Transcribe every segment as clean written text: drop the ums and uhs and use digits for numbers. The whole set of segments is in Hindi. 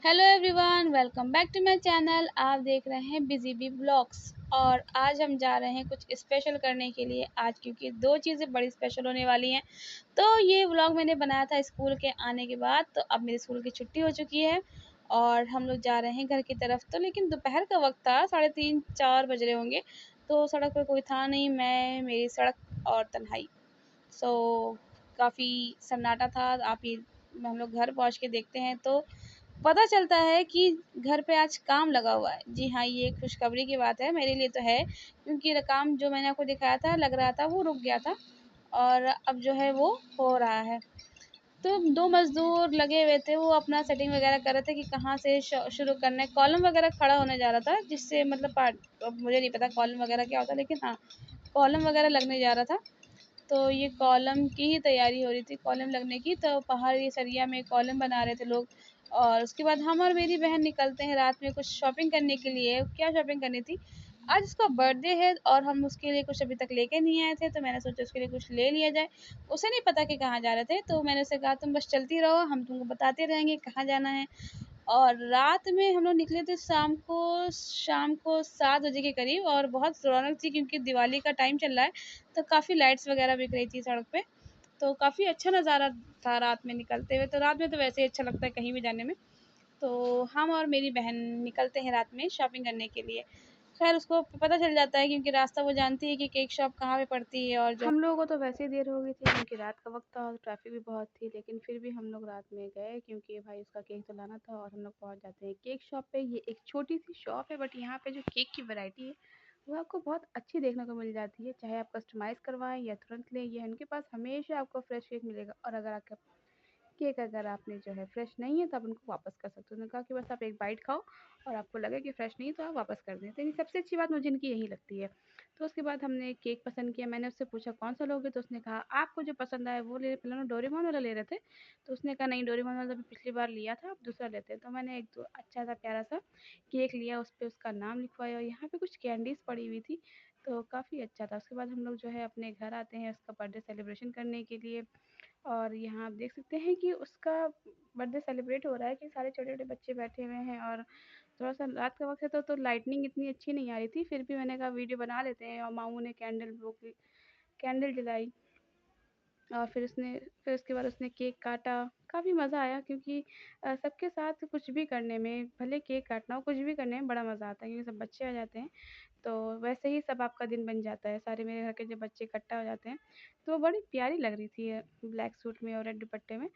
Hello everyone, welcome back to my channel. आप देख रहे हैं बिजी बी ब्लॉग्स। और आज हम जा रहे हैं कुछ स्पेशल करने के लिए आज, क्योंकि दो चीज़ें बड़ी स्पेशल होने वाली हैं। तो ये व्लॉग मैंने बनाया था स्कूल के आने के बाद। तो अब मेरे स्कूल की छुट्टी हो चुकी है और हम लोग जा रहे हैं घर की तरफ। तो लेकिन दोपहर का वक्त था, 3:30-4 बज रहे होंगे। तो सड़क पर कोई था नहीं, मैं, मेरी सड़क और तन्हाई। सो काफ़ी सन्नाटा था। आप ये हम लोग घर पहुँच के देखते हैं तो पता चलता है कि घर पे आज काम लगा हुआ है। जी हाँ, ये खुशखबरी की बात है, मेरे लिए तो है, क्योंकि काम जो मैंने आपको दिखाया था, लग रहा था वो रुक गया था और अब जो है वो हो रहा है। तो 2 मज़दूर लगे हुए थे, वो अपना सेटिंग वगैरह कर रहे थे कि कहाँ से शुरू करना है। कॉलम वगैरह खड़ा होने जा रहा था, जिससे मतलब अब मुझे नहीं पता कॉलम वगैरह क्या होता है, लेकिन हाँ, कॉलम वगैरह लगने जा रहा था। तो ये कॉलम की ही तैयारी हो रही थी, कॉलम लगने की। तो पहाड़ ये सरिया में कॉलम बना रहे थे लोग। और उसके बाद हम और मेरी बहन निकलते हैं रात में कुछ शॉपिंग करने के लिए। क्या शॉपिंग करनी थी, आज उसका बर्थडे है और हम उसके लिए कुछ अभी तक लेके नहीं आए थे। तो मैंने सोचा उसके लिए कुछ ले लिया जाए। उसे नहीं पता कि कहाँ जा रहे थे, तो मैंने उसे कहा तुम बस चलती रहो, हम तुमको बताते रहेंगे कहाँ जाना है। और रात में हम लोग निकले थे शाम को 7 बजे के करीब। और बहुत रौनक थी क्योंकि दिवाली का टाइम चल रहा है, तो काफ़ी लाइट्स वगैरह बिक रही थी सड़क पे। तो काफ़ी अच्छा नज़ारा था रात में निकलते हुए। तो रात में तो वैसे ही अच्छा लगता है कहीं भी जाने में। तो हम और मेरी बहन निकलते हैं रात में शॉपिंग करने के लिए। खैर उसको पता चल जाता है क्योंकि रास्ता वो जानती है कि केक शॉप कहाँ पे पड़ती है। और जो हम लोगों को तो वैसे ही देर हो गई थी क्योंकि रात का वक्त था और ट्रैफिक भी बहुत थी, लेकिन फिर भी हम लोग रात में गए क्योंकि भाई उसका केक तो लाना था। और हम लोग पहुँच जाते हैं केक शॉप पे। ये एक छोटी सी शॉप है, बट यहाँ पे जो केक की वैरायटी है वो आपको बहुत अच्छी देखने को मिल जाती है। चाहे आप कस्टमाइज़ करवाएं या तुरंत लें, ये इनके पास हमेशा आपको फ्रेश केक मिलेगा। और अगर आपका केक अगर आपने जो है फ्रेश नहीं है तो आप उनको वापस कर सकते हो। उन्होंने कहा कि बस आप एक बाइट खाओ और आपको लगे कि फ्रेश नहीं है तो आप वापस कर दें। तो ये सबसे अच्छी बात मुझे इनकी यही लगती है। तो उसके बाद हमने केक पसंद किया। मैंने उससे पूछा कौन सा लोगे, तो उसने कहा आपको जो पसंद आए वो ले। पहले ना डोरेमोन वाला ले रहे थे, तो उसने कहा नहीं, डोरेमोन वाला भी पिछली बार लिया था, आप दूसरा लेते हैं। तो मैंने एक दो अच्छा सा प्यारा सा केक लिया, उस पर उसका नाम लिखवाया और यहाँ पे कुछ कैंडीज़ पड़ी हुई थी, तो काफ़ी अच्छा था। उसके बाद हम लोग जो है अपने घर आते हैं उसका बर्थडे सेलिब्रेशन करने के लिए। और यहाँ आप देख सकते हैं कि उसका बर्थडे सेलिब्रेट हो रहा है कि सारे छोटे-छोटे बच्चे बैठे हुए हैं। और थोड़ा-सा रात का वक़्त है तो लाइटनिंग इतनी अच्छी नहीं आ रही थी, फिर भी मैंने कहा वीडियो बना लेते हैं। और मामू ने कैंडल जलाई और फिर उसके बाद उसने केक काटा। काफ़ी मज़ा आया क्योंकि सबके साथ कुछ भी करने में, भले केक काटना हो, कुछ भी करने में बड़ा मज़ा आता है क्योंकि सब बच्चे आ जाते हैं। तो वैसे ही सब आपका दिन बन जाता है, सारे मेरे घर के जो बच्चे इकट्ठा हो जाते हैं। तो वो बड़ी प्यारी लग रही थी ब्लैक सूट में और रेड दुपट्टे में।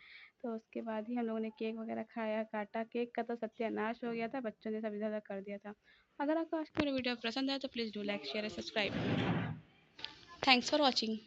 तो उसके बाद ही हम लोगों ने केक वगैरह खाया, काटा। केक का तो सत्यानाश हो गया था, बच्चों ने सब इधर-उधर कर दिया था। अगर आपको आज की मेरी वीडियो पसंद आए तो please do like, share and subscribe. Thanks for watching.